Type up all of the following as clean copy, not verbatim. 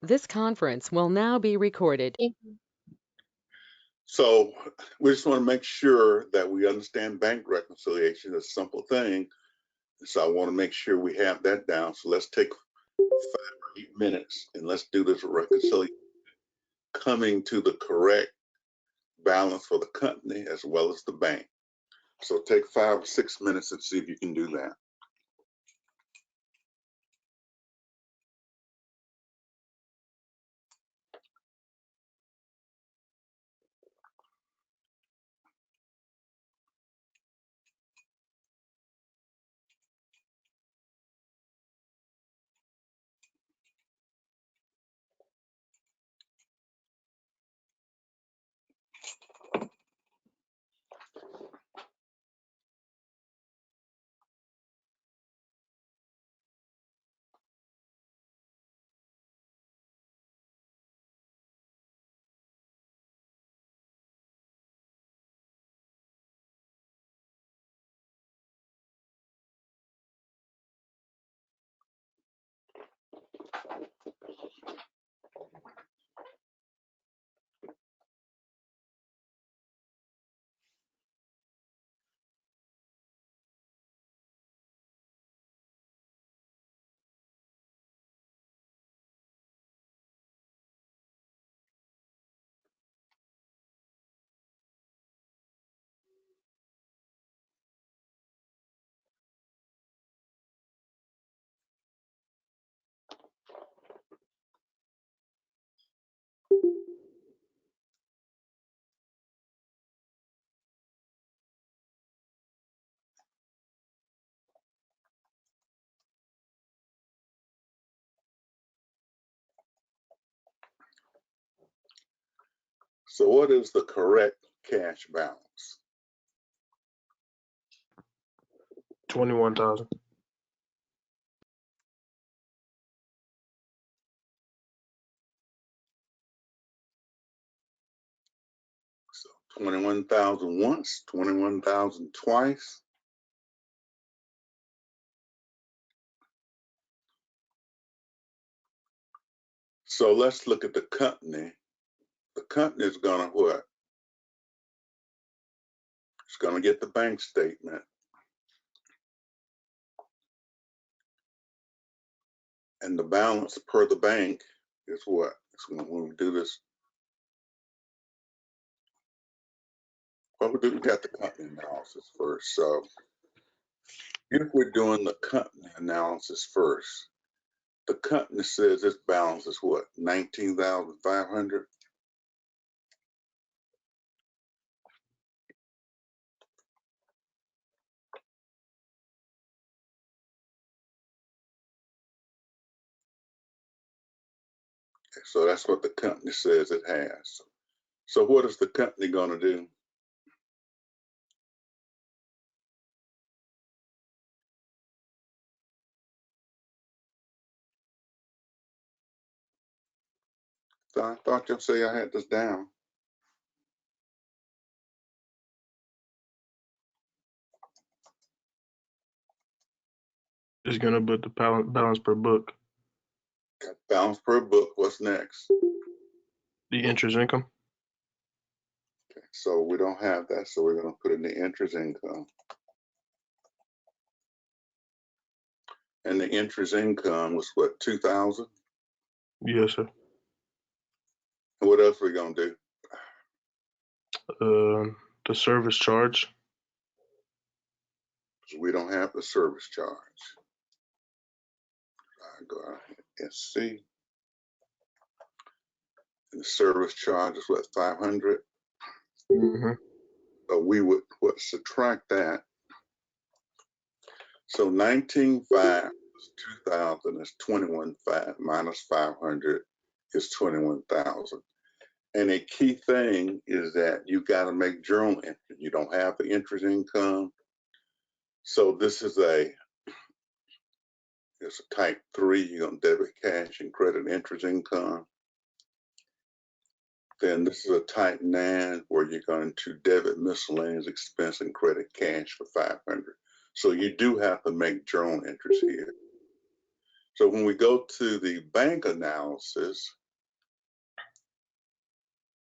This conference will now be recorded. So we just want to make sure that we understand bank reconciliation is a simple thing. So I want to make sure we have that down. So let's take 5 or 8 minutes and let's do this reconciliation, coming to the correct balance for the company as well as the bank. So take 5 or 6 minutes and see if you can do that. So what is the correct cash balance? 21,000. So 21,000 once, 21,000 twice. So let's look at the company. The company is going to what? It's going to get the bank statement. And the balance per the bank is what? So when we do this, well, we got the company analysis first. So if we're doing the company analysis first, the company says this balance is what? 19,500. So that's what the company says it has. So what is the company going to do? So I thought you'll say I had this down. It's gonna put the balance per book. Got balance per book. What's next? The interest income. Okay, so we don't have that. So we're going to put in the interest income. And the interest income was what, 2,000? Yes, sir. And what else are we going to do? The service charge. So we don't have the service charge. I go out and see. And the service charge is what, 500? Mm-hmm. So we would subtract that. So 19,500 is 2,000 is 21,500 minus 500 is 21,000. And a key thing is that you got to make journal entry. You don't have the interest income. So this is it's a type 3. You're going to debit cash and credit interest income. Then this is a type 9 where you're going to debit miscellaneous expense and credit cash for 500. So you do have to make journal entries here. So when we go to the bank analysis,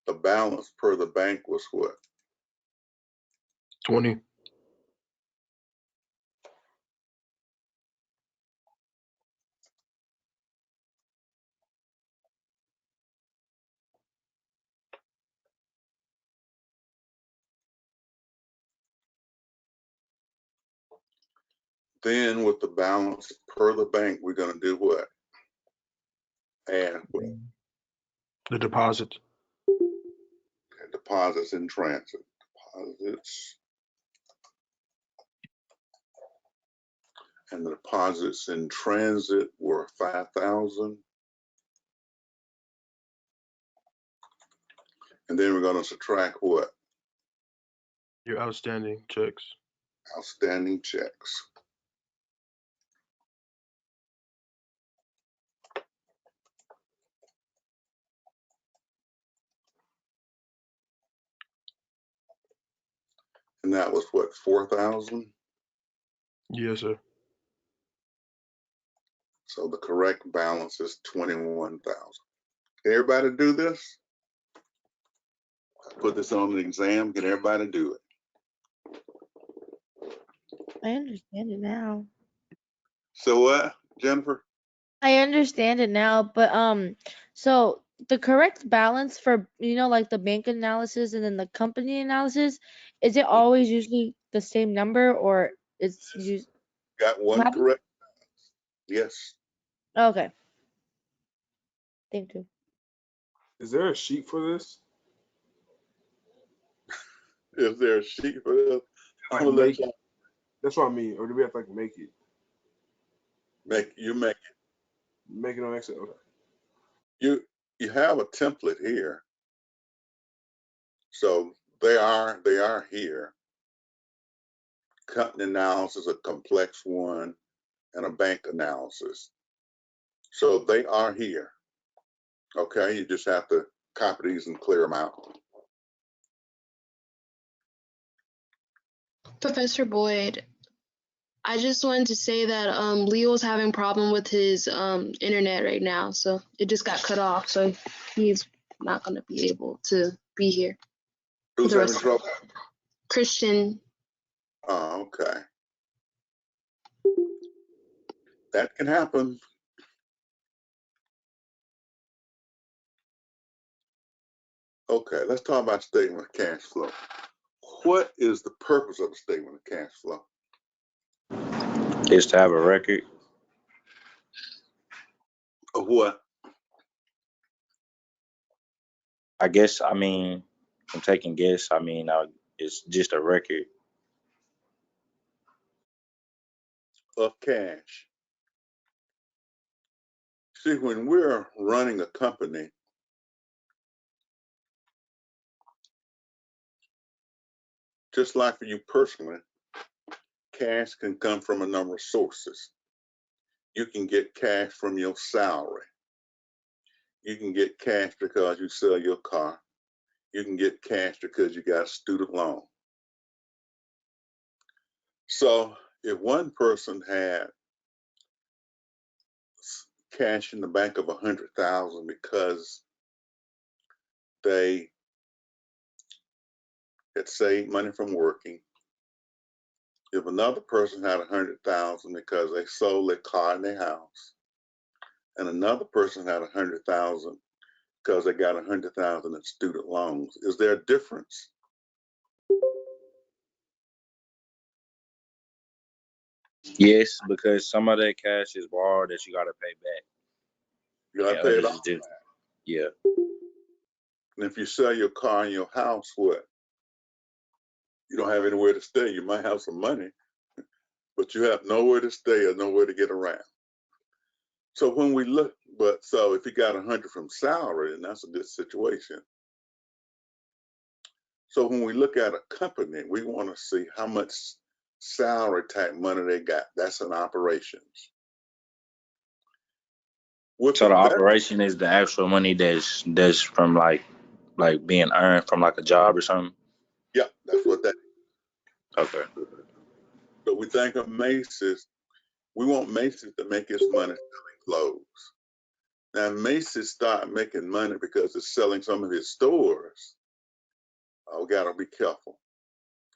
the balance per the bank was what? 20. Then with the balance per the bank, we're going to do what? Add what? The deposit. Okay, deposits in transit. Deposits. And the deposits in transit were 5,000. And then we're going to subtract what? Your outstanding checks. Outstanding checks. And that was what, 4,000? Yes, sir. So the correct balance is 21,000. Can everybody do this? I put this on the exam. Can everybody do it? I understand it now. So what, Jennifer? I understand it now, but so the correct balance for like the bank analysis and then the company analysis, is it always usually the same number or it's used? Got one What happened? correct? Yes. Okay. Thank you. Is there a sheet for this? Is there a sheet for this? Like I'm gonna let make y'all That's what I mean. Or do we have to like make it? make it. Make it on Excel. Okay. You have a template here. So they are here. Company analysis, a complex one, and a bank analysis. So they are here. Okay, you just have to copy these and clear them out. Professor Boyd, I just wanted to say that Leo's having problem with his internet right now, so it just got cut off, so he's not gonna be able to be here. Who's The having rest- trouble? Christian, Oh, okay. That can happen. Okay, let's talk about statement of cash flow. What is the purpose of the statement of cash flow? Is to have a record. Of what? I guess, I mean, I'm taking guess. I mean, it's just a record. Of cash. See, when we're running a company, just like for you personally, cash can come from a number of sources. You can get cash from your salary. You can get cash because you sell your car. You can get cash because you got a student loan. So if one person had cash in the bank of 100,000 because they had saved money from working, if another person had 100,000 because they sold their car and their house, and another person had 100,000 because they got 100,000 in student loans, is there a difference? Yes, because some of that cash is borrowed that you got to pay back. You gotta And pay it others off. is just, yeah. And if you sell your car and your house, what? You don't have anywhere to stay. You might have some money, but you have nowhere to stay or nowhere to get around. So when we look, so if you got 100 from salary, then that's a good situation. So when we look at a company, we want to see how much salary type money they got. That's in operations. So the operation is the actual money that's from like being earned from like a job or something. Yeah, that's what that is. Okay. So we think of Macy's. We want Macy's to make its money selling flows. Now, Macy's start making money because it's selling some of his stores. We got to be careful.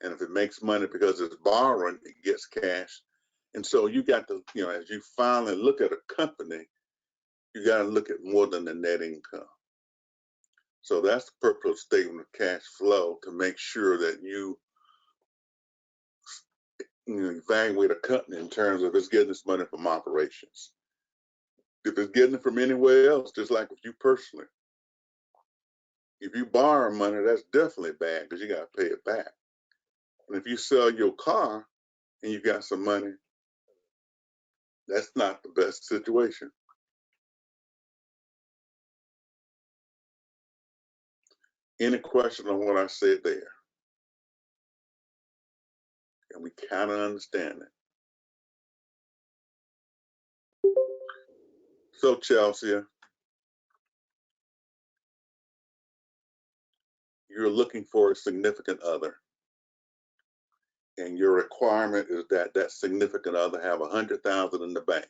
And if it makes money because it's borrowing, it gets cash. And so you got to, as you finally look at a company, you got to look at more than the net income. So that's the purpose of statement of cash flow, to make sure that you evaluate a company in terms of it's getting its money from operations. If it's getting it from anywhere else, just like with you personally, if you borrow money, that's definitely bad because you got to pay it back. And if you sell your car and you got some money, that's not the best situation. Any question on what I said there? And we kind of understand it. So Chelsea, you're looking for a significant other. And your requirement is that that significant other have $100,000 in the bank.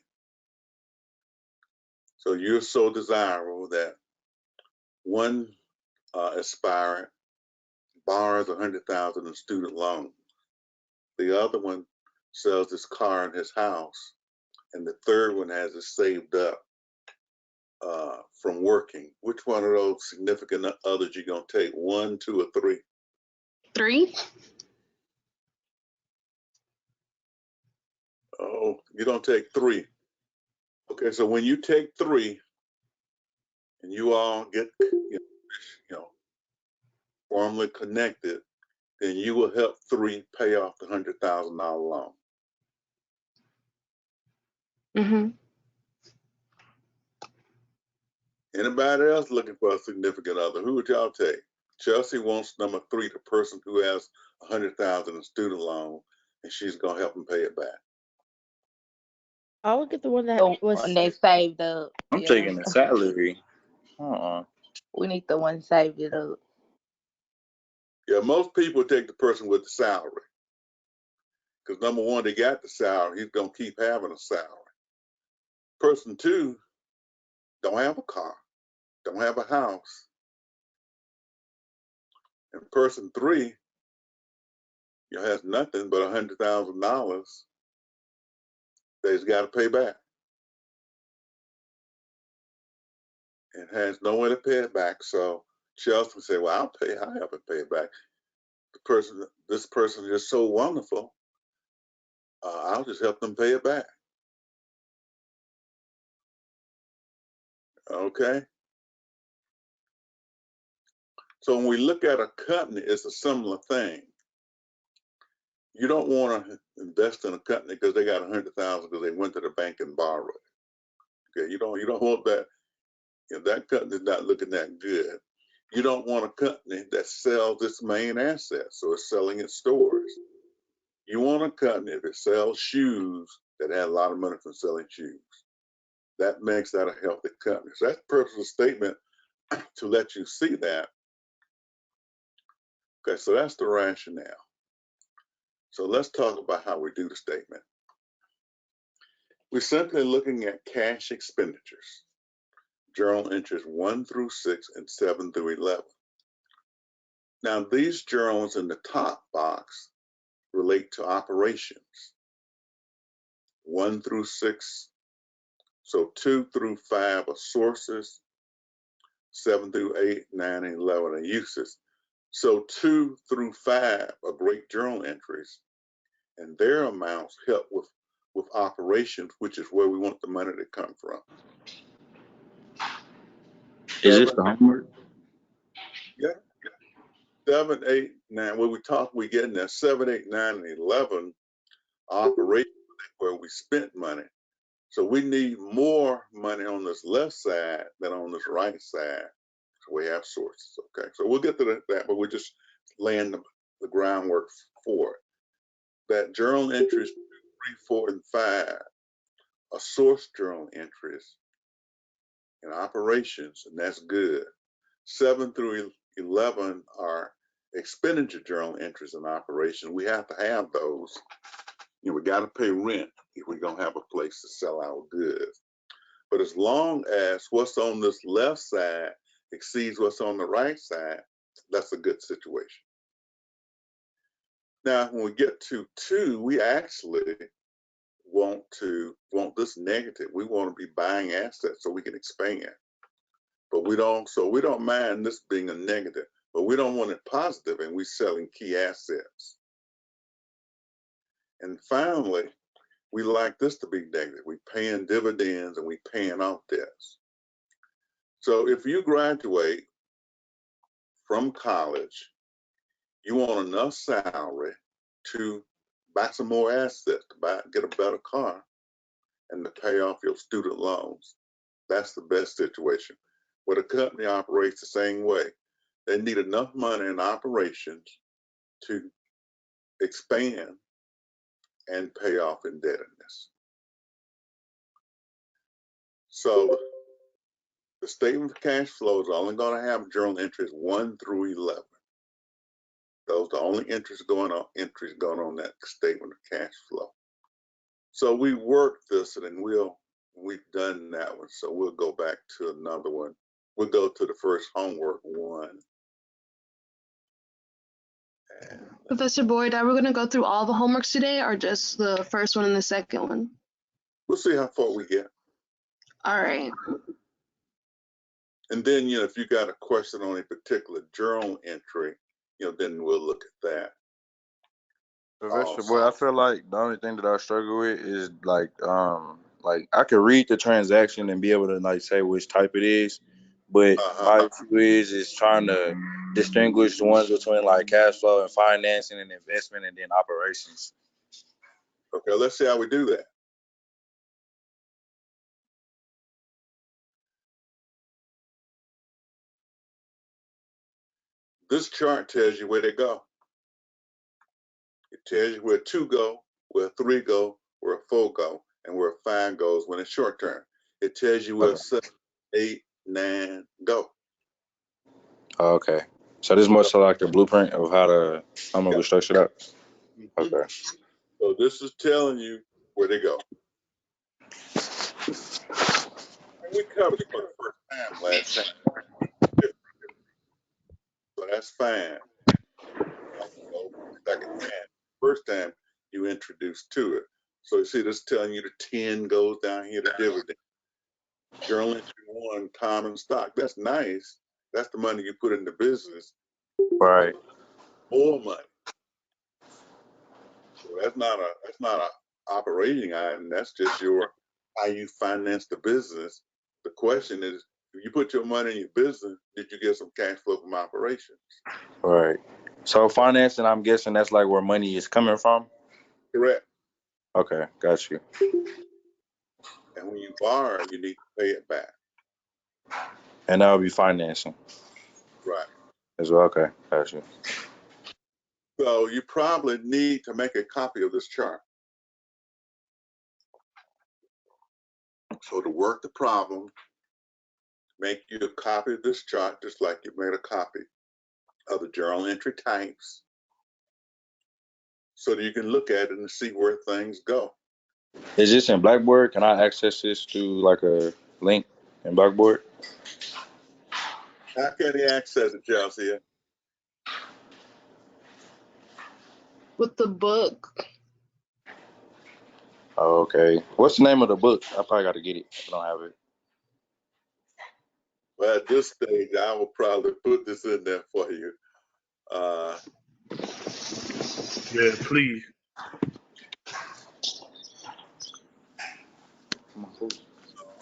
So you're so desirable that one aspirant borrows $100,000 in student loans. The other one sells his car and his house, and the third one has it saved up from working. Which one of those significant others you gonna take? 1, 2, or 3? 3. Oh, you don't take 3. Okay, so when you take 3 and you all get formally connected, then you will help 3 pay off the $100,000 loan. Mm-hmm. Anybody else looking for a significant other? Who would y'all take? Chelsea wants number 3, the person who has $100,000 in student loan, and she's gonna help him pay it back. I would get the one that The was. one that saved up. I'm Yeah. taking the salary. We need the one saved it up. Yeah, most people take the person with the salary. Because number 1, they got the salary, he's gonna keep having a salary. Person 2 don't have a car, don't have a house. And person 3, has nothing but $100,000 that he's got to pay back, and has no way to pay it back. So Chelsea would say, "Well, I'll help him pay it back. This person is so wonderful. I'll just help them pay it back." Okay. So when we look at a company, it's a similar thing. You don't want to invest in a company because they got $100,000 because they went to the bank and borrowed. Okay, you don't want that. That company's not looking that good. You don't want a company that sells its main asset, so it's selling its stores. You want a company that sells shoes that had a lot of money from selling shoes. That makes that a healthy company. So that's the purpose of the statement, to let you see that. Okay, so that's the rationale. So let's talk about how we do the statement. We're simply looking at cash expenditures, journal entries 1 through 6 and 7 through 11. Now, these journals in the top box relate to operations, 1 through 6. So 2 through 5 are sources, 7 through 8, 9, and 11 are uses. So 2 through 5 are great journal entries, and their amounts help with operations, which is where we want the money to come from. Is this the homework? Yeah. 7, 8, 9. When we getting there. 7, 8, 9, and 11 operations where we spent money. So we need more money on this left side than on this right side. So we have sources. Okay. So we'll get to that, but we're just laying the groundwork for it. That journal entries 2, 3, 4, and 5 are source journal entries in operations, and that's good. 7 through 11 are expenditure journal entries in operation. We have to have those. We got to pay rent if we're going to have a place to sell our goods. But as long as what's on this left side exceeds what's on the right side, that's a good situation. Now, when we get to 2, we actually want this negative. We want to be buying assets so we can expand. But we don't mind this being a negative, but we don't want it positive, and we're selling key assets. And finally, we like this to be negative. We're paying dividends and we're paying off debts. So if you graduate from college, you want enough salary to buy some more assets, to get a better car, and to pay off your student loans. That's the best situation. Where the company operates the same way. They need enough money in operations to expand and pay off indebtedness. So the statement of cash flow is only going to have journal entries 1 through 11. Those are the only entries going on that statement of cash flow. So we worked this, and we've done that one. So we'll go back to another one. We'll go to the first homework one. And Professor Boyd, are we going to go through all the homeworks today or just the first one and the second one? we'll see how far we get. All right. And then, if you got a question on a particular journal entry, then we'll look at that. Professor Boy, I feel like the only thing that I struggle with is like I could read the transaction and be able to like say which type it is, but my issue is trying to distinguish the ones between like cash flow and financing and investment and then operations. Okay, let's see how we do that. This chart tells you where they go. It tells you where 2 go, where 3 go, where 4 go, and where 5 goes when it's short term. It tells you where 7, 8, 9 go. Okay. So this is more so like the blueprint of how I'm gonna structure it up. Okay. So this is telling you where they go. And we covered it for the first time last time. So that's fine. Second time. First time you introduced to it. So you see this telling you the 10 goes down here to dividend. Journal entry 1, common stock. That's nice. That's the money you put in the business. Right. More money. So that's not a operating item. That's just how you finance the business. The question is, if you put your money in your business, did you get some cash flow from operations? Right. So financing, I'm guessing that's like where money is coming from? Correct. Okay, got you. And when you borrow, you need to pay it back. And that would be financing. Right. As well, okay, got you. So you probably need to make a copy of this chart. So to work the problem, make you a copy of this chart, just like you made a copy of the journal entry types, so that you can look at it and see where things go. Is this in Blackboard? Can I access this to like a link in Blackboard? How can he access it, Chelsea? With the book. Oh, okay. What's the name of the book? I probably got to get it if I don't have it. Well, at this stage, I will probably put this in there for you. Yeah, please.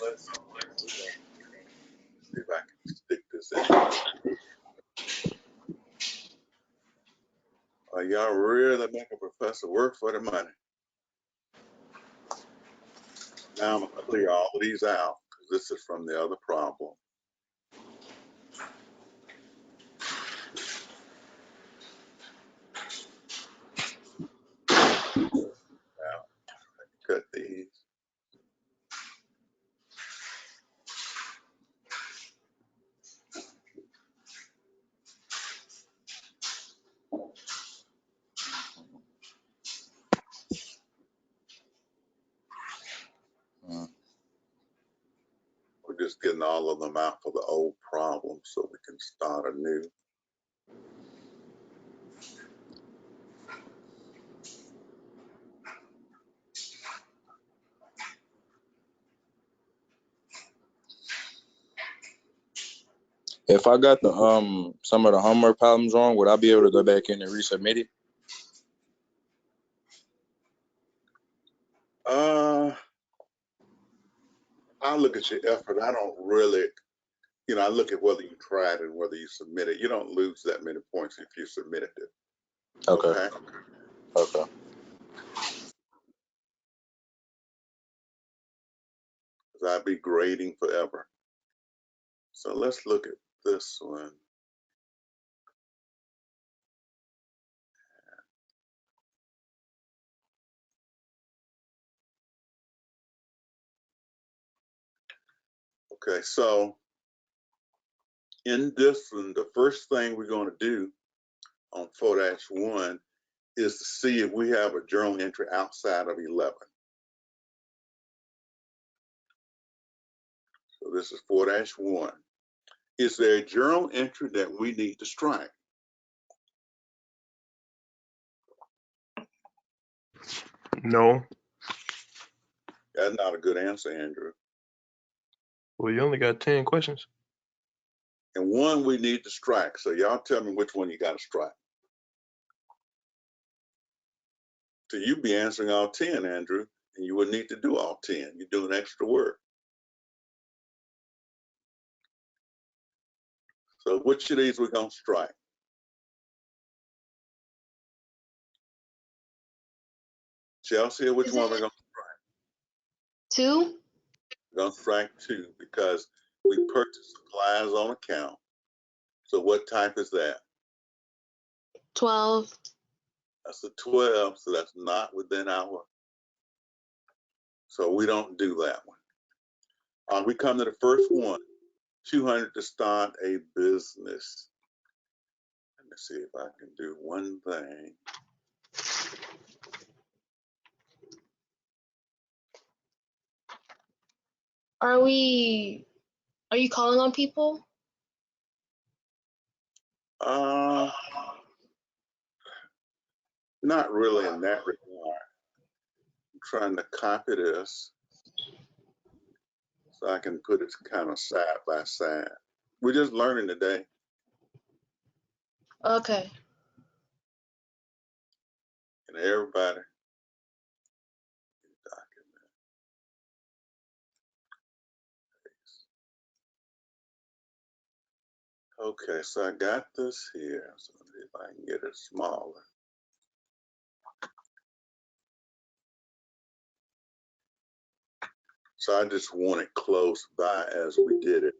Let's see if I can stick this in. Y'all really make a professor work for the money. Now I'm going to clear all of these out because this is from the other problem. Now, cut these. just getting all of them out for the old problem so we can start anew. If I got the some of the homework problems wrong, would I be able to go back in and resubmit it? I look at your effort. I don't really, I look at whether you tried and whether you submitted. You don't lose that many points if you submitted it. Okay. Okay. Okay. Because I'd be grading forever. So let's look at this one. Okay, so in this one, the first thing we're going to do on 4-1 is to see if we have a journal entry outside of 11. So this is 4-1. Is there a journal entry that we need to strike? No. That's not a good answer, Andrew. Well, you only got 10 questions. And one we need to strike. So y'all tell me which one you got to strike. So you'd be answering all 10, Andrew, and you would need to do all 10. You're doing extra work. So which of these we're going to strike? Chelsea, which one we're going to strike? 2? We're going to strike 2 because we purchased supplies on account. So what type is that? 12. That's a 12, so that's not within our. So we don't do that one. We come to the first one, 200 to start a business. Let me see if I can do one thing. Are you calling on people? Not really in that regard. I'm trying to copy this so I can put it kind of side by side. We're just learning today. Okay. And everybody document. Okay, so I got this here. So if I can get it smaller. So I just want it close by as we did it.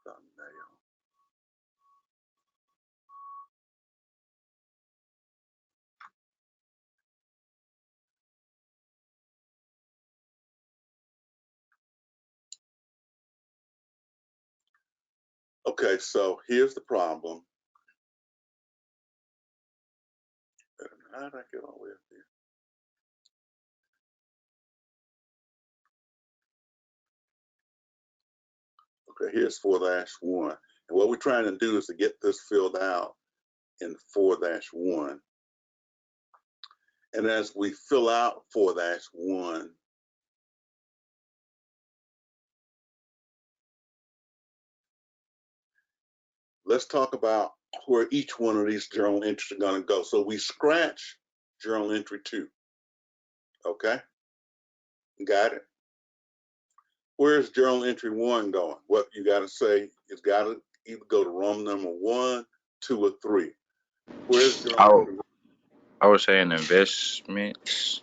Thumbnail. Okay, so here's the problem. How did I get all the way up here? Okay, here's 4-1. And what we're trying to do is to get this filled out in 4-1. And as we fill out 4-1, let's talk about where each one of these journal entries are going to go. So we scratch journal entry 2. Okay? Got it? Where's journal entry 1 going? What you got to say, it's got to either go to Roman number 1, 2, or 3. Where's journal entry 1? I would say in investments.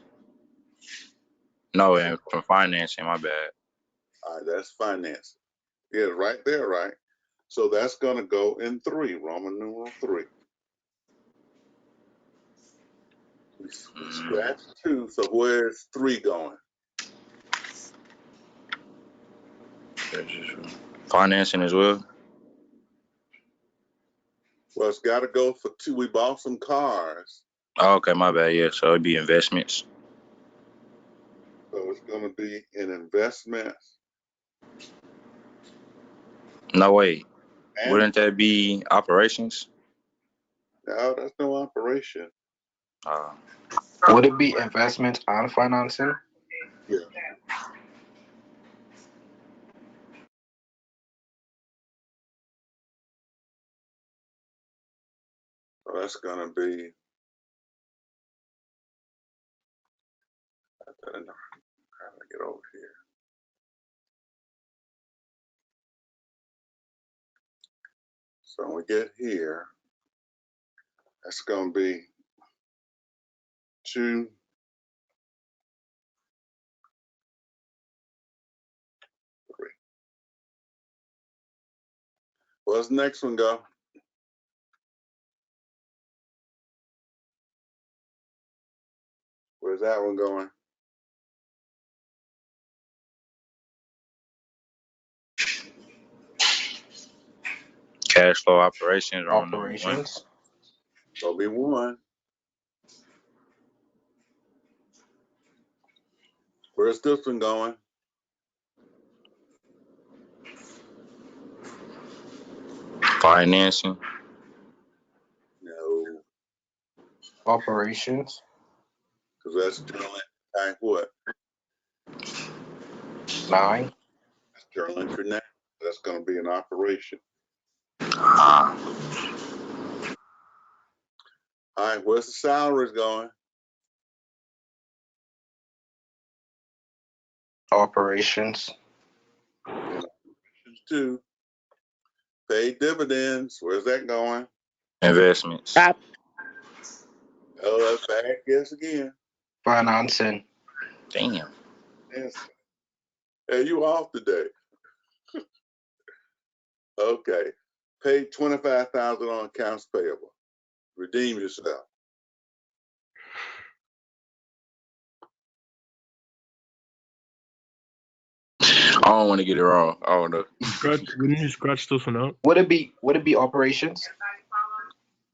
No, and from financing, my bad. All right, that's finance. Yeah, right there, right? So that's going to go in 3, Roman numeral 3. We scratch 2, so where's 3 going? Financing as well. Well, it's got to go for two. We bought some cars, Oh, okay, my bad. Yeah, so it'd be investments. so it's going to be in investments. No, wait. And Wouldn't that be operations? no, that's no operation. Would it be investments and financing? Yeah. So that's going to be. I don't know how to get over here. So when we get here, that's going to be 2, 3. Where's the next one go? Where's that one going? Cash flow operations on number 1. Operations. So be 1. Where's this one going? Financing. No, Operations. because that's journal entry what? 9. That's journal entry now. That's going to be an operation. Ah, All right, where's the salaries going? Operations. And operations 2. Paid dividends. Where's that going? investments. Stop. Oh, that's bad guess again. Financing. Damn. Yes. Hey, you off today? Okay. Paid $25,000 on accounts payable. Redeem yourself. I don't want to get it wrong. I don't know. Wouldn't you scratch this one out? Would it be operations?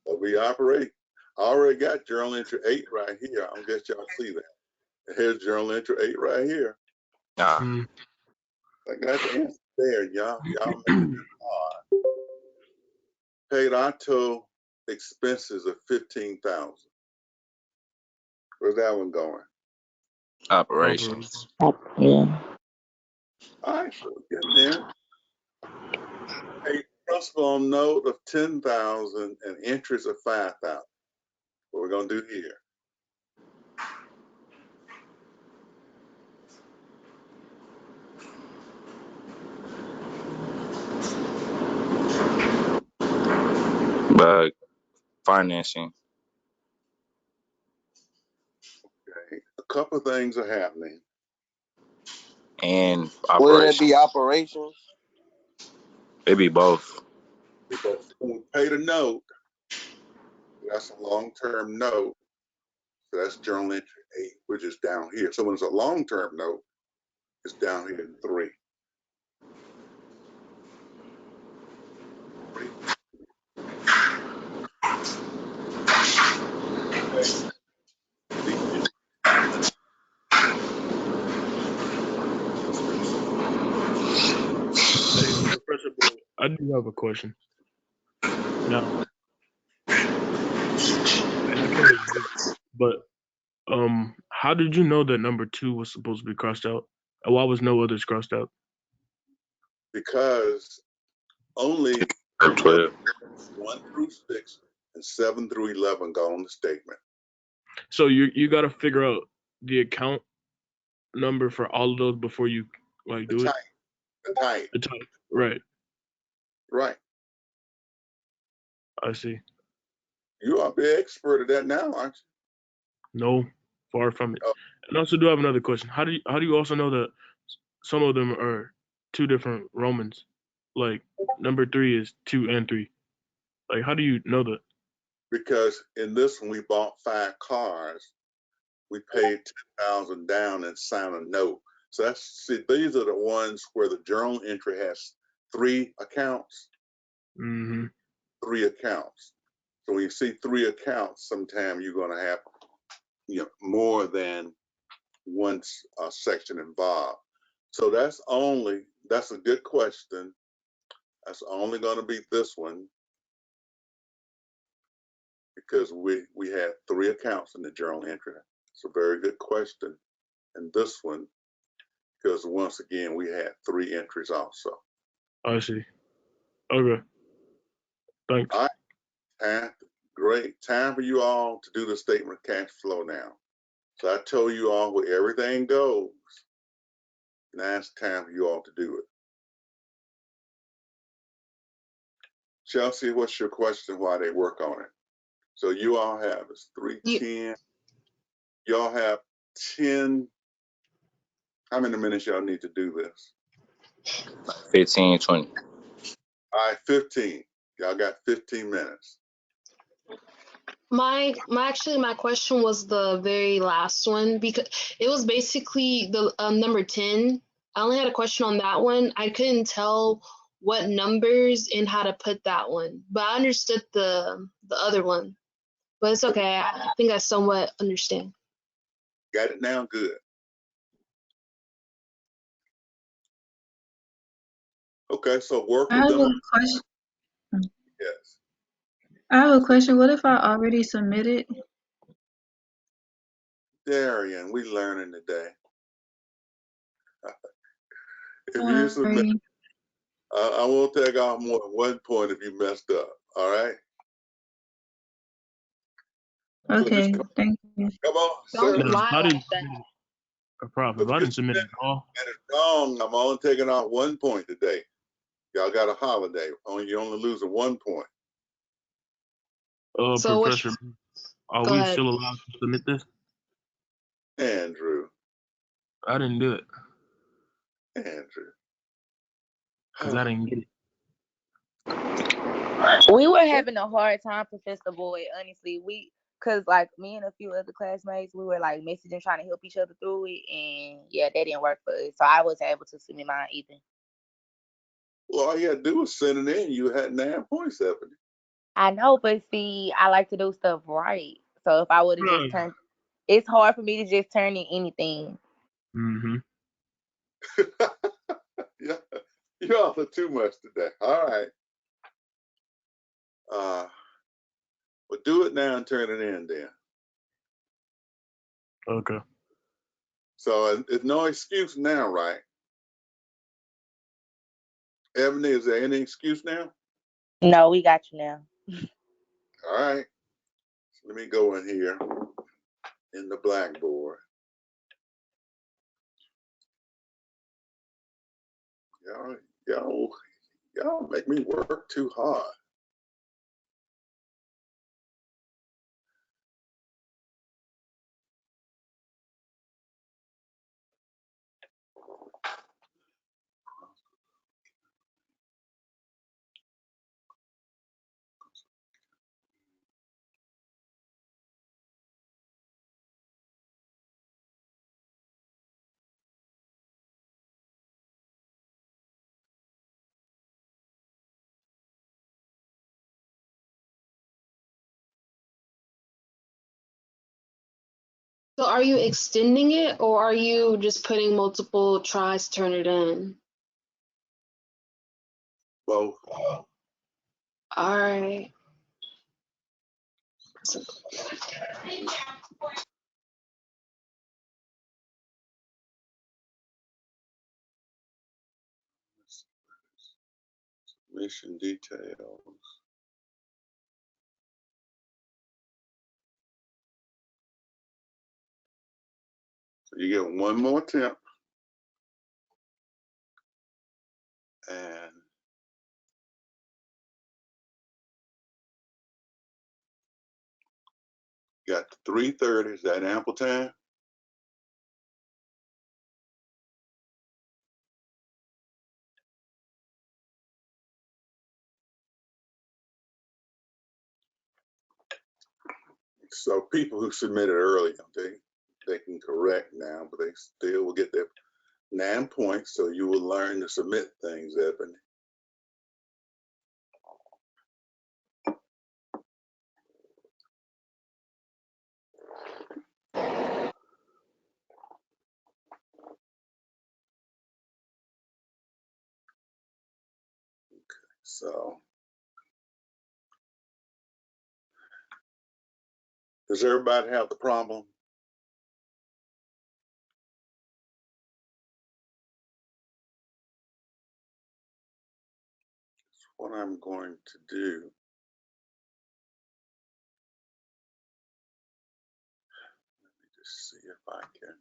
So we operate. I already got journal entry 8 right here. I don't guess y'all see that. Here's journal entry 8 right here. Nah. Hmm. I got the answer there, y'all. Y'all make it hard. Paid auto expenses of $15,000. Where's that one going? Operations. Yeah. All right, so we're getting there. Paid principal on note of $10,000 and interest of $5,000. What we're gonna do here? But financing. Okay. A couple of things are happening. And Wouldn't it operations. be operations? It'd be both. Because when we paid a note, that's a long-term note. So that's journal entry 8, which is down here. So when it's a long-term note, it's down here in 3. Hey, Professor Boyd, I do have a question. Now, and I can't really do it, but how did you know that number 2 was supposed to be crossed out? And why was no others crossed out? Because only 12. 1 through 6 and 7 through 11 go on the statement. So you got to figure out the account number for all of those before you like The do it. type. The type. The type, right? Right. I see. You are the expert at that now, aren't you? No, far from it. Oh. And I also do have another question. How do you also know that some of them are 2 different Romans? Like number 3 is 2 and 3. Like how do you know that? Because in this one, we bought 5 cars. We paid $10,000 down and signed a note. So these are the ones where the journal entry has 3 accounts. Mm-hmm. 3 accounts. So when you see 3 accounts, sometime you're going to have, more than one section involved. So that's a good question. That's only going to be this one because we had 3 accounts in the journal entry. It's a very good question. And this one, because once again, we had 3 entries also. I see. Okay. Thanks. All right. Great. Time for you all to do the statement of cash flow now. So I told you all where everything goes. Now it's time for you all to do it. Chelsea, what's your question while they work on it? So you all have, it's 3:10. Y'all have 10. How many minutes y'all need to do this? 15, 20. All right, 15. Y'all got 15 minutes. My question was the very last one because it was basically the number 10. I only had a question on that one. I couldn't tell what numbers and how to put that one, but I understood the other one. But it's okay. I think I somewhat understand. Got it now? Good. Okay, so work I with have a them. question. Yes. I have a question. What if I already submitted? Darian, we learning today. If you submit, Sorry. I won't take off more than 1 point if you messed up. All right. Okay, So thank you. come on, Don't sir. lie I like didn't that. submit a problem. If I didn't submit at all. And it's wrong. I'm only taking off 1 point today. Y'all got a holiday. You're only losing 1 point. So Professor, are go we ahead. still allowed to submit this? Andrew. I didn't do it Andrew. because I didn't get it. We were having a hard time, Professor Boyd, honestly. Cause like me and a few other classmates, we were like messaging trying to help each other through it, and yeah, that didn't work for us. So I wasn't able to submit mine either. Well, all you had to do was send it in. You had 9 points, Ebony. I know, but see, I like to do stuff right. So if I would have just turned, it's hard for me to just turn in anything. Mm-hmm. Yeah, y'all are too much today. All right. Well, do it now and turn it in then. Okay. So it's no excuse now, right? Ebony, is there any excuse now? No, we got you now. All right. So let me go in here in the Blackboard. Y'all make me work too hard. So are you extending it or are you just putting multiple tries to turn it in? Both. All right. Mission details. So you get one more attempt. And got 3:30. Is that ample time? So people who submitted early, they can correct now, but they still will get their 9 points, so you will learn to submit things, Ebony. So, does everybody have the problem? What I'm going to do, let me just see if I can.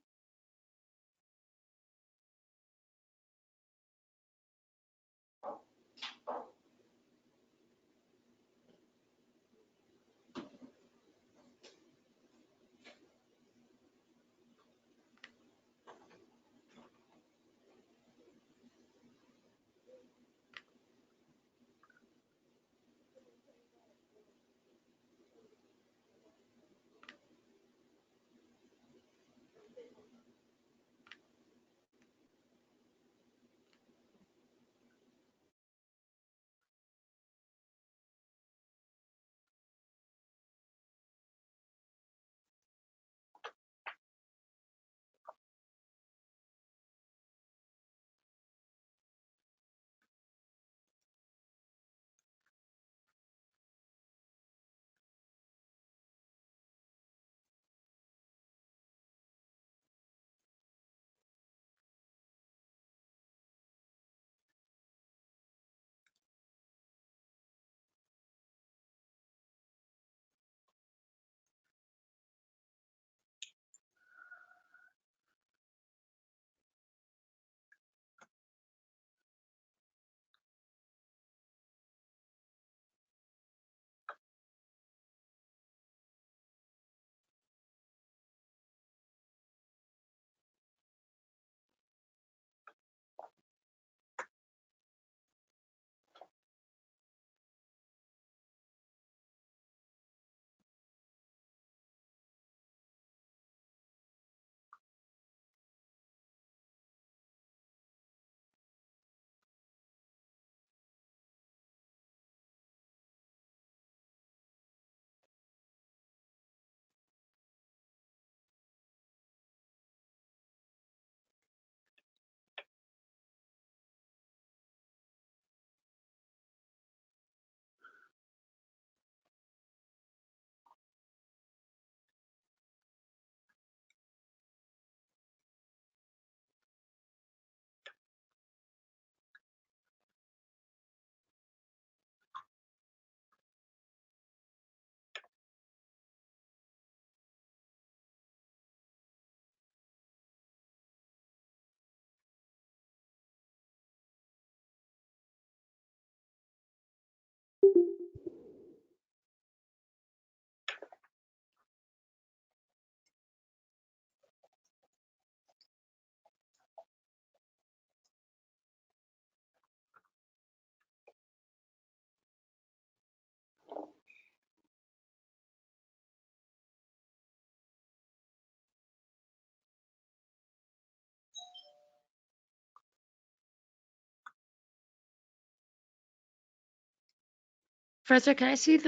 Professor, can I see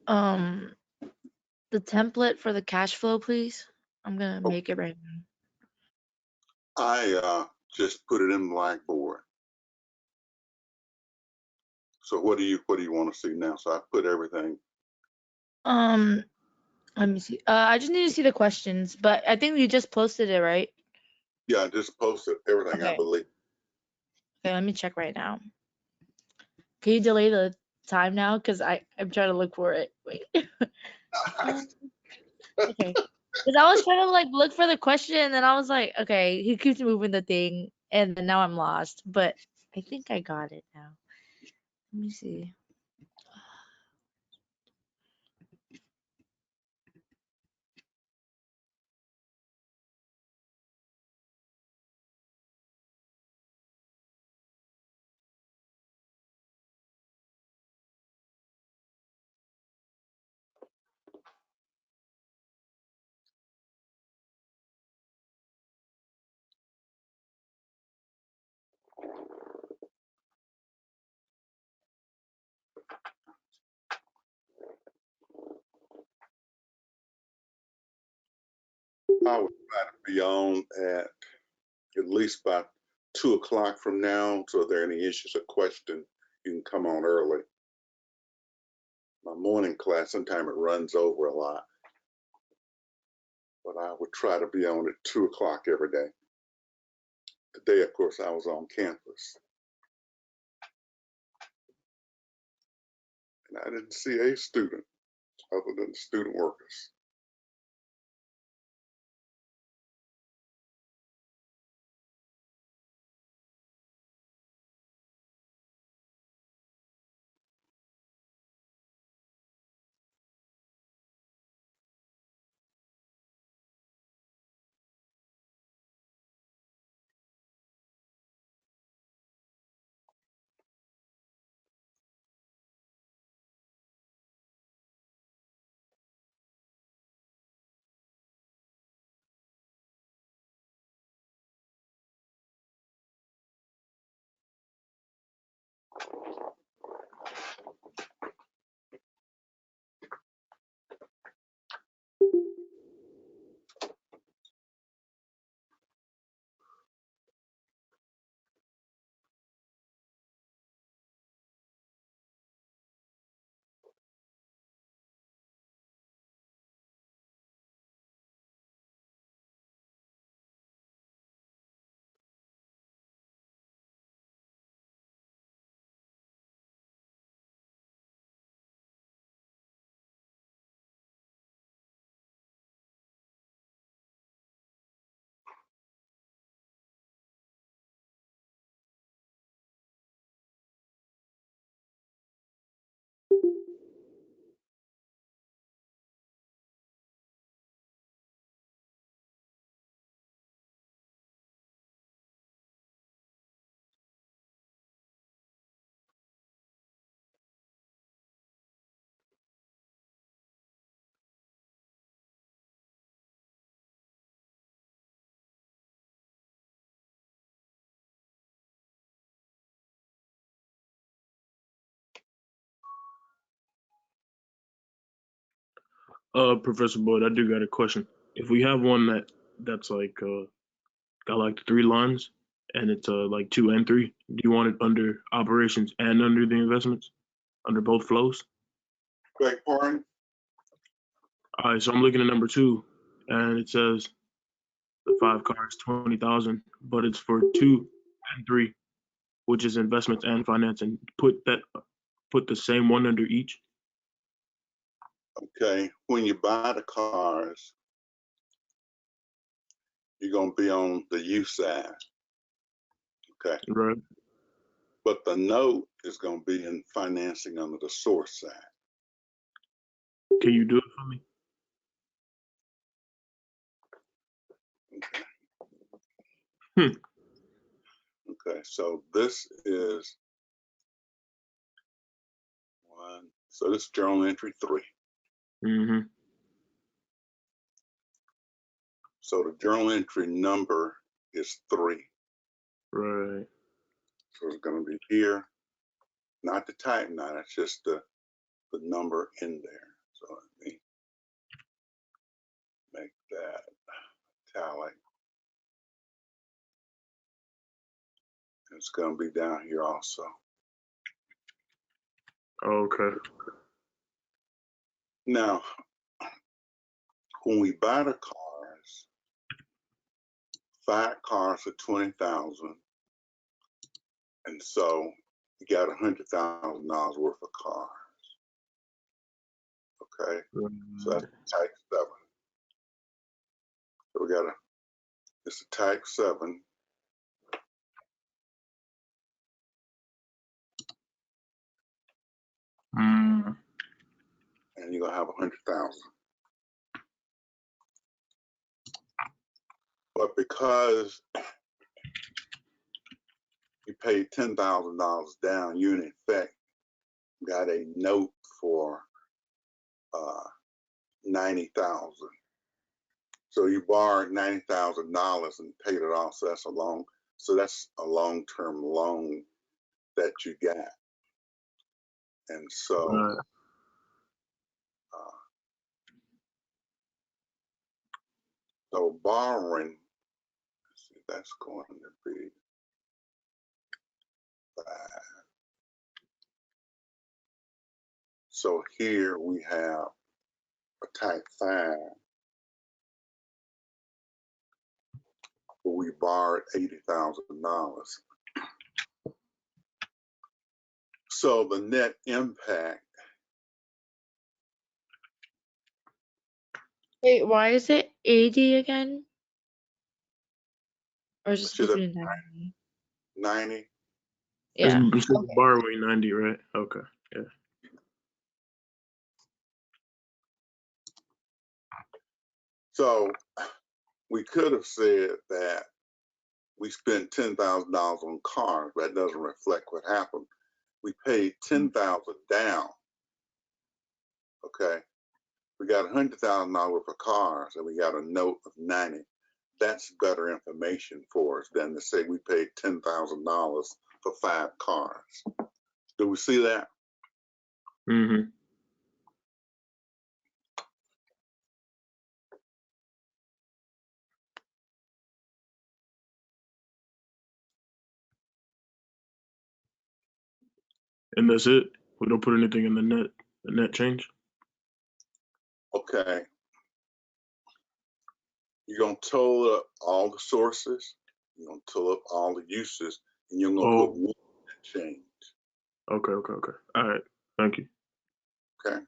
um the template for the cash flow, please? I'm gonna make it right now. I just put it in Blackboard. So what do you want to see now? So I put everything. Let me see. I just need to see the questions, but I think you just posted it, right? Yeah, I just posted everything, I Okay. believe. Okay, let me check right now. Can you delay the time now? Because I'm trying to look for it. Wait. Okay. Because I was trying to like look for the question, and then I was like, okay, he keeps moving the thing, and then now I'm lost. But I think I got it now. Let me see. I would try to be on at least by 2 o'clock from now. So if there are any issues or questions, you can come on early. My morning class, sometimes it runs over a lot, but I would try to be on at 2 o'clock every day. Today, of course, I was on campus. And I didn't see a student other than student workers. Professor Boyd, I do got a question. If we have one that's like got like the 3 lines and it's like 2 and 3, do you want it under operations and under the investments, under both flows? Beg pardon? All right, so I'm looking at number 2, and it says the 5 cars, 20,000, but it's for 2 and 3, which is investments and financing. Put the same one under each. Okay, when you buy the cars, you're going to be on the U side. Okay. Right. But the note is going to be in financing under the source side. Can you do it for me? Okay, so this is one. So this is journal entry 3. Mm-hmm. So the journal entry number is 3. Right. So it's going to be here, not the type 9, it's just the number in there. So let me make that italic. It's going to be down here also. Okay. Now, when we buy the cars, 5 cars for 20,000, and so you got $100,000 worth of cars. Okay, so that's type 7. So we got it's a type 7. Mm. And you're gonna have 100,000. But because you paid $10,000 down, you in effect got a note for 90,000. So you borrowed $90,000 and paid it off. So that's a long-term loan that you got. And so Right. So borrowing, let's see, that's going to be 5. So here we have a type 5, but we borrowed $80,000. So the net impact, Wait, why is it 80 again? Or is it should supposed have to be 90? 90. Yeah. Instead of Okay. borrowing 90, right? Okay. Yeah. So we could have said that we spent $10,000 on cars. That doesn't reflect what happened. We paid $10,000 down. Okay. We got $100,000 worth of cars and we got a note of 90. That's better information for us than to say we paid $10,000 for 5 cars. Do we see that? Mm-hmm. And that's it. We don't put anything in the net change. Okay. You're going to total up all the sources. You're going to total up all the uses, and you're going to put Oh, one change. okay. All right. Thank you. Okay.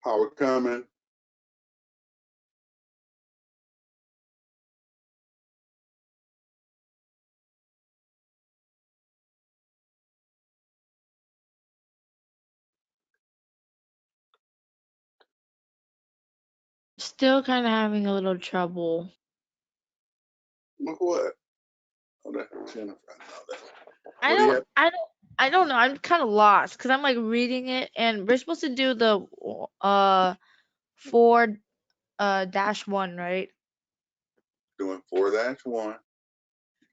Howard coming? Still kind of having a little trouble. What? Oh, that Jennifer. No, that's, I what do you don't, have? I don't, I don't know. I'm kind of lost because I'm like reading it, and we're supposed to do the 4 dash 1, right? Doing 4-1.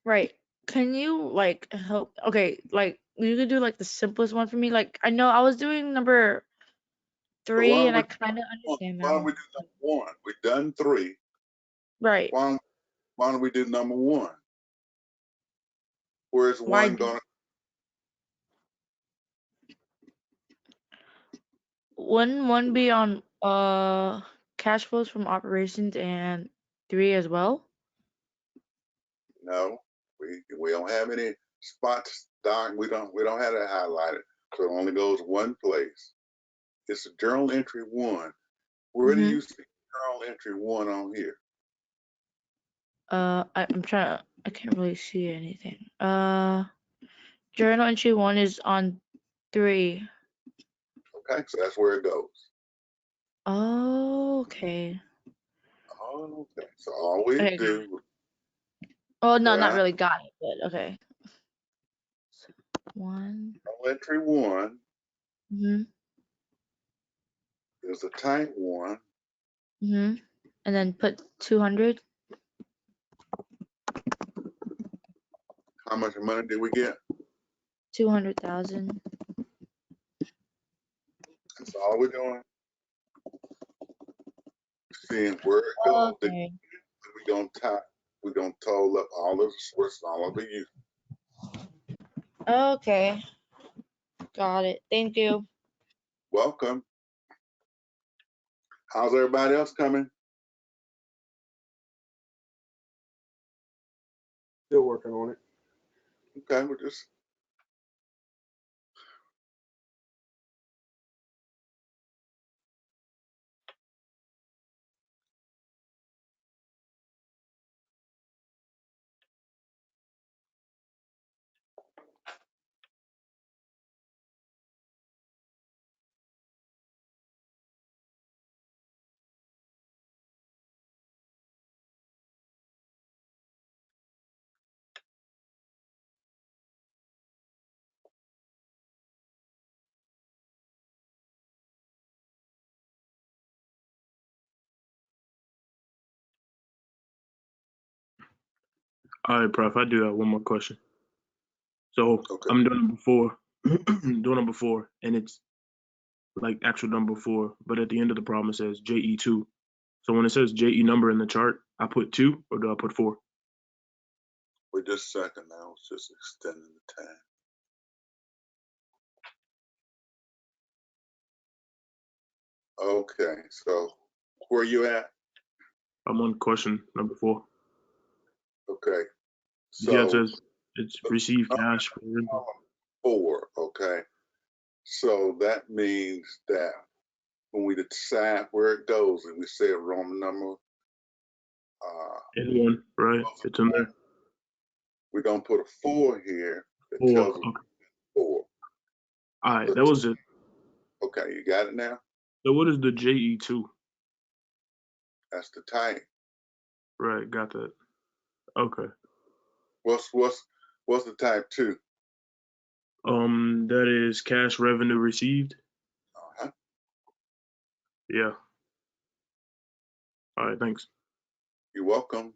Right. Can you like help? Okay, like you could do like the simplest one for me. Like I know I was doing number So why 3, don't and we I kind of understand why that don't we one. do number 1? We've done 3. Right. Why don't we do number 1? Where's Why 1 going? wouldn't one be on cash flows from operations and 3 as well? No, we don't have any spots. Doc, we don't have that highlighted, so it only goes one place. It's a journal entry 1. Where do Mm-hmm. you see journal entry 1 on here? I'm trying. I can't really see anything. Journal entry 1 is on 3. Okay, so that's where it goes. Oh, okay. Oh, okay. So all we Okay, got it. do, Oh no, not right? really got it, but okay. 1. Journal entry 1 Mm-hmm. is a type 1. Mm-hmm. And then put 200. How much money did we get? 200,000. That's all we're doing. Seeing where it goes. Okay. We're gonna total up all of the sources, all of the use. Okay. Got it. Thank you. Welcome. How's everybody else coming? Still working on it. Okay, we're just All right, Prof. I do have one more question. So okay. I'm doing number 4, doing number 4, and it's like actual number 4, but at the end of the problem it says JE2. So when it says JE number in the chart, I put 2 or do I put 4? Wait just a second now. It's just extending the time. Okay, so where you at? I'm on question number 4. Okay, Yeah, it so says it's receive cash for rental. 4. Okay, so that means that when we decide where it goes, and we say a Roman number, In 1, right? It's in there. we're gonna put a 4 here that 4. tells us Okay. 4. All right, that was it. Okay, you got it now. So what is the JE2? That's the type. Right, got that. Okay. What's the type 2? That is cash revenue received. Uh-huh. Yeah. All right, thanks. You're welcome.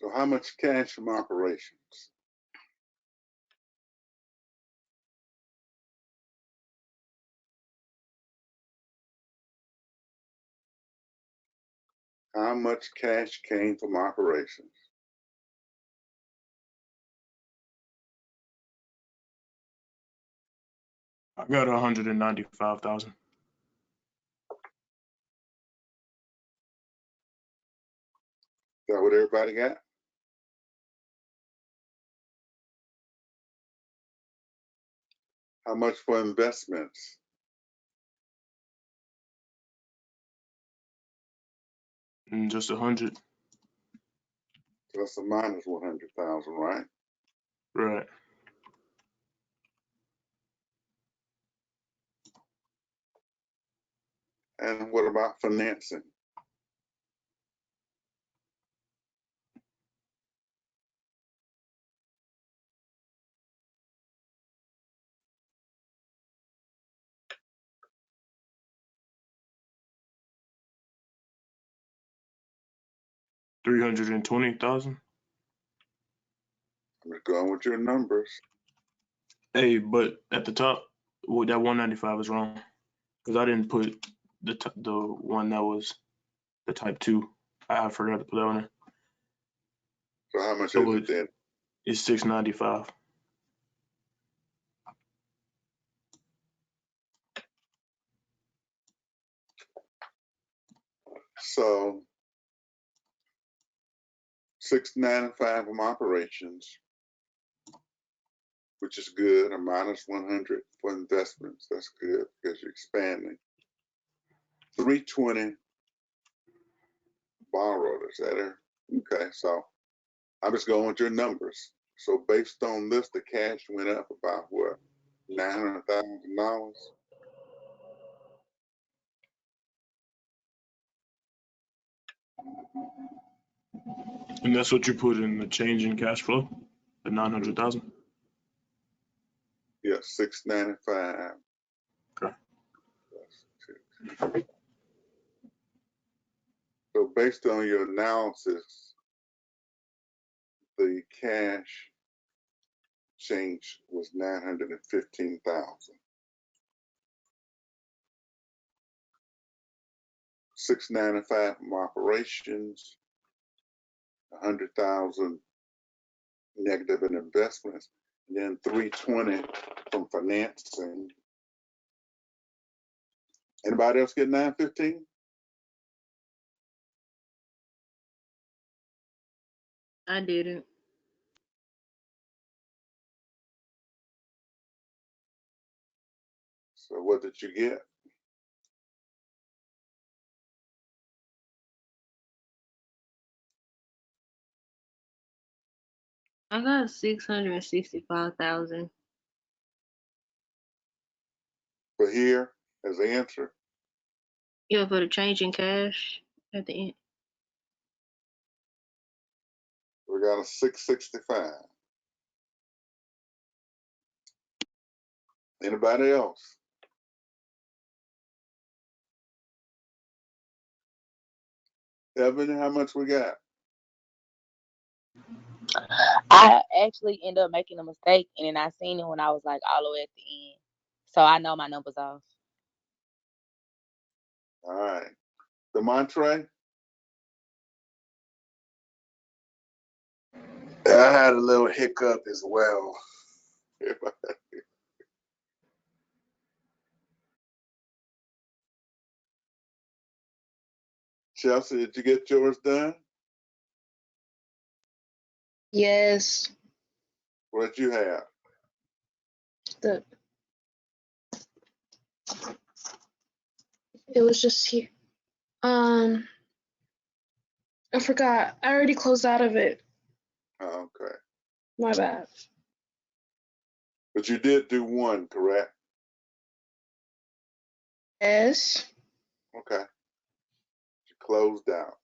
So how much cash from operations? How much cash came from operations? I got 195,000. Is that what everybody got? How much for investments? Just 100. Plus or minus 100,000, right? Right. And what about financing? $320,000. I'm just going with your numbers. Hey, but at the top, well, that 195 is wrong because I didn't put the one that was the type 2. I forgot to put that one in. So how much So is it then? it's 695. So 695 from operations, which is good, a minus 100 for investments. That's good because you're expanding. 320 borrowed, is that it? Okay, so I'm just going with your numbers. So based on this, the cash went up about what, $900,000? And that's what you put in the change in cash flow, the 900,000. Yeah, 695. Okay. So based on your analysis, the cash change was 915,000. 695 from operations, 100,000 negative in investments, and then 320 from financing. Anybody else get 915? I didn't. So what did you get? I got 665,000. For here as the answer? Yeah, for the change in cash at the end. We got a 665. Anybody else? Evan, how much we got? I actually ended up making a mistake and then I seen it when I was like all the way at the end. So I know my number's off. All right. Demontre? I had a little hiccup as well. Chelsea, did you get yours done? Yes. What did you have? It was just here. I forgot. I already closed out of it. Oh, okay. My bad. But you did do one, correct? Yes. Okay. You closed out.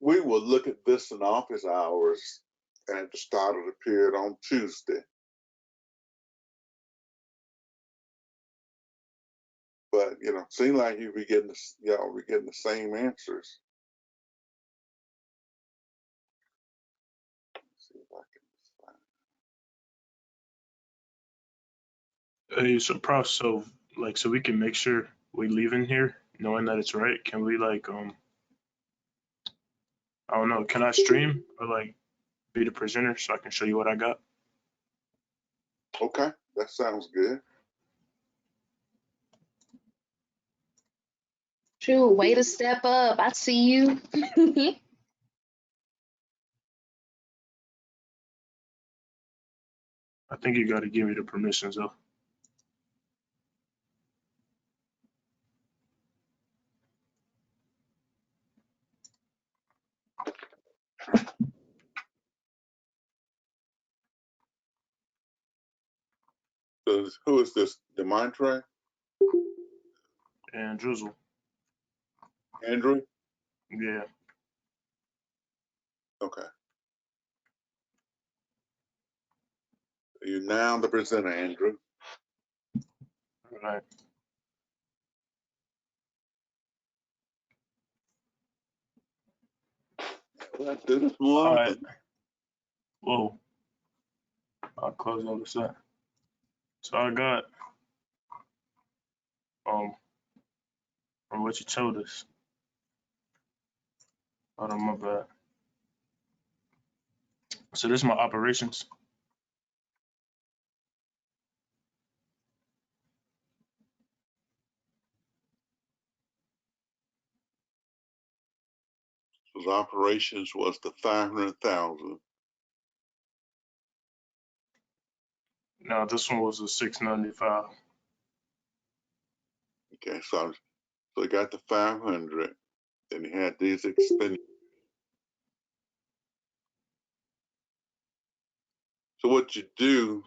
We will look at this in office hours and at the start of the period on Tuesday. But, seem like we're getting the same answers. Hey, so Prof, so like, so we can make sure we leave in here knowing that it's right. Can we like, I don't know, can I stream or like be the presenter so I can show you what I got? Okay, that sounds good. True, way to step up. I see you. I think you got to give me the permissions though. So who is this? Demontre? And Drizzle, Andrew? yeah. Okay. You're now the presenter, Andrew. All right. Let's do this more All often. right. Whoa. I'll close all this up. So I got, from what you told us. Hold on, my bad. So this is my operations. His operations was the 500,000. Now this one was a 695. Okay, so he got the 500. Then he had these expenditures. So what you do,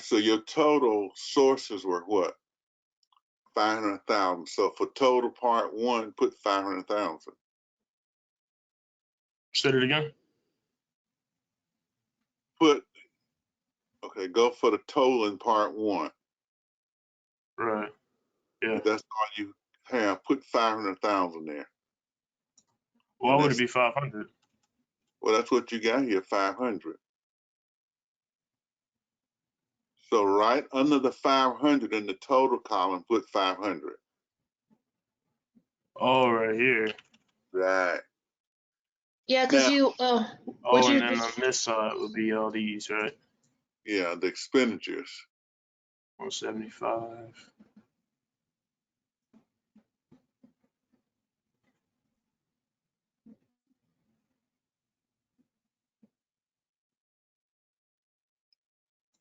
so your total sources were what? 500,000. So for total part one, put 500,000. Say it again. Go for the total in part one. Right. Yeah. If that's all you have, put 500,000 there. Why would it be 500? Well, that's what you got here, 500. So right under the 500 in the total column, put 500. Oh, right here. Right. Yeah, because you Oh, and then on this side would be all these, right? Yeah, the expenditures. 175.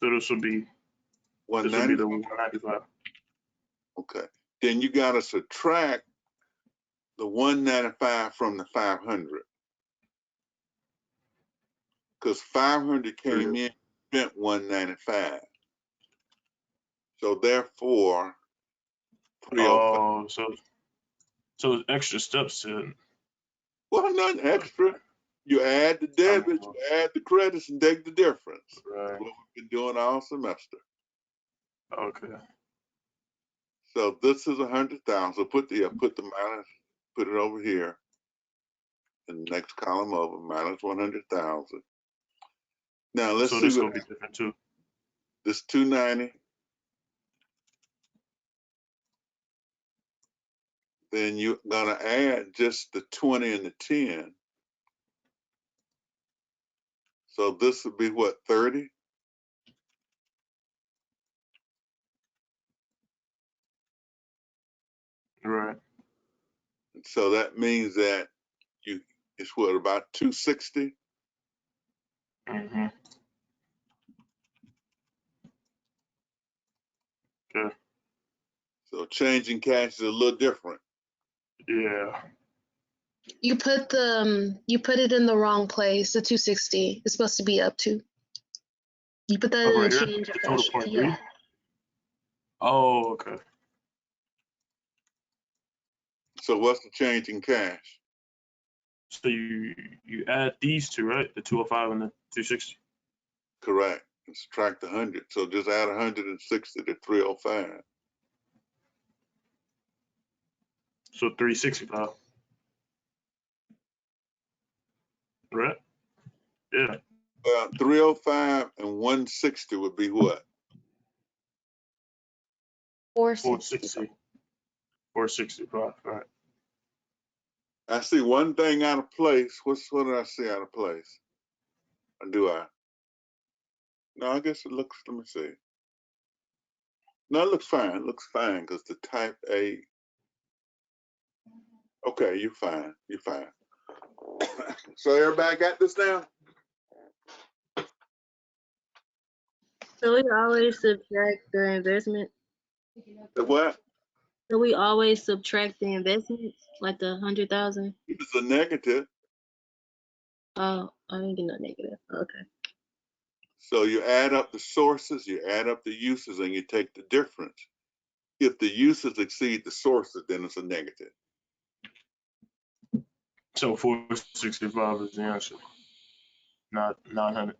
So this would be the 195. Okay. Then you got to subtract the 195 from the 500. Because 500 came in, spent 195. So therefore, 305. Oh, so extra steps to it. Well, nothing extra. You add the debits, you add the credits, and take the difference. Right. That's what we've been doing all semester. Okay. So this is 100,000. So put the minus, put it over here. In the next column over, minus 100,000. Now let's see this what will be different too. This 290. Then you're gonna add just the 20 and the 10. So this would be what, 30? Right. So that means that it's what, about 260? Mm-hmm. Okay. So changing cash is a little different. Yeah. You put it in the wrong place. The 260 is supposed to be up to. You put that in Right the here? change The of total cash. part Yeah. 3? Oh, okay. So what's the change in cash? So you add these two, right? The 205 and the 260. Correct. And subtract 100. So just add 160 to 305. So 365. Right? Yeah. 305 and 160 would be what? 460. 465. All right. I see one thing out of place. What did I see out of place? Or do I? No, I guess it looks, let me see. No, it looks fine. It looks fine because the type A. Okay, you're fine. You're fine. So everybody got this now? So we always subtract the investment. The what? So we always subtract the investments, like the 100,000. It's a negative. Oh, I didn't get no negative. Okay. So you add up the sources, you add up the uses, and you take the difference. If the uses exceed the sources, then it's a negative. So 465 is the answer, not 900.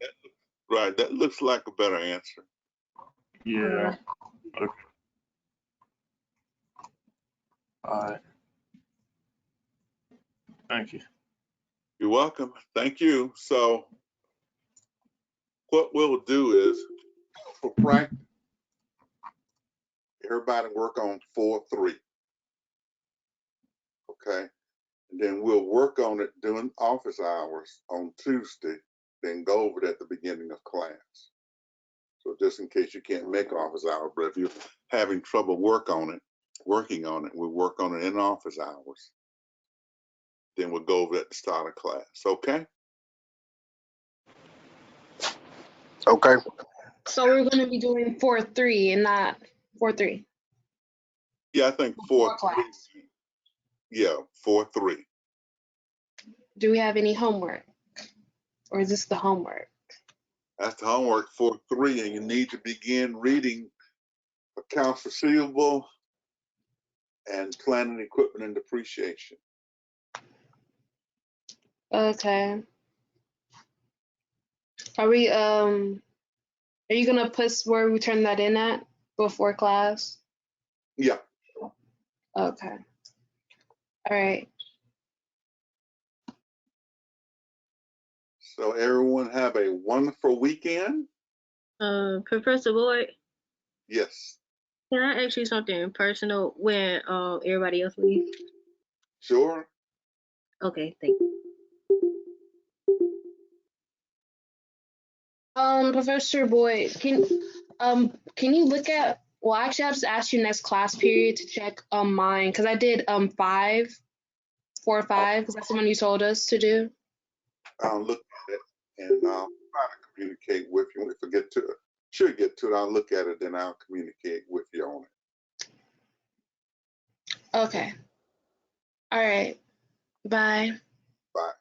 Right, that looks like a better answer. Yeah. Okay. All right. Thank you. You're welcome. Thank you. So what we'll do is, for practice, everybody work on 4-3. Okay? And then we'll work on it during office hours on Tuesday, then go over it at the beginning of class. So just in case you can't make office hours, but if you're having trouble working on it, we'll work on it in office hours. Then we'll go over it at the start of class. Okay? Okay. So we're going to be doing 4-3 and not 4-3. Yeah, I think Before 4-3. class. Yeah, 4-3. Do we have any homework? Or is this the homework? That's the homework, 4-3, and you need to begin reading accounts receivable and planning equipment and depreciation. Okay. Are you gonna put where we turn that in at before class? Yeah. Okay. All right. So everyone have a wonderful weekend. Professor Boyd, Yes. can I ask you something personal when everybody else leaves? Sure. Okay, thank you. Professor Boyd, can you look at, well, actually I'll just ask you next class period to check on mine, because I did 4 or 5, because that's the one you told us to do. I'll look at it and I'll try to communicate with you. If I get to it, should get to it, I'll look at it, then I'll communicate with you on it. Okay. All right. Bye. Bye.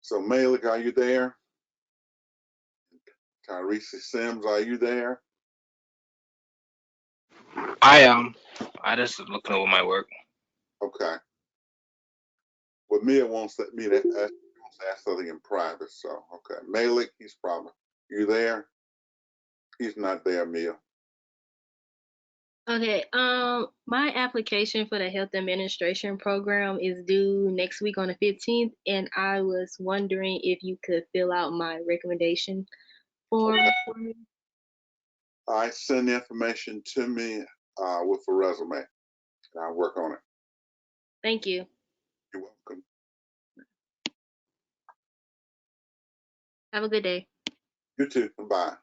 So Malik, are you there? Tyrese Sims, are you there? I am. I just looking over my work. Okay. Well, Mia wants me to ask something in private, so okay. Malik, he's probably, you there? He's not there, Mia. Okay, my application for the health administration program is due next week on the 15th, and I was wondering if you could fill out my recommendation form for me. I send the information to me with a resume, and I'll work on it. Thank you. You're welcome. Have a good day. You too. Bye.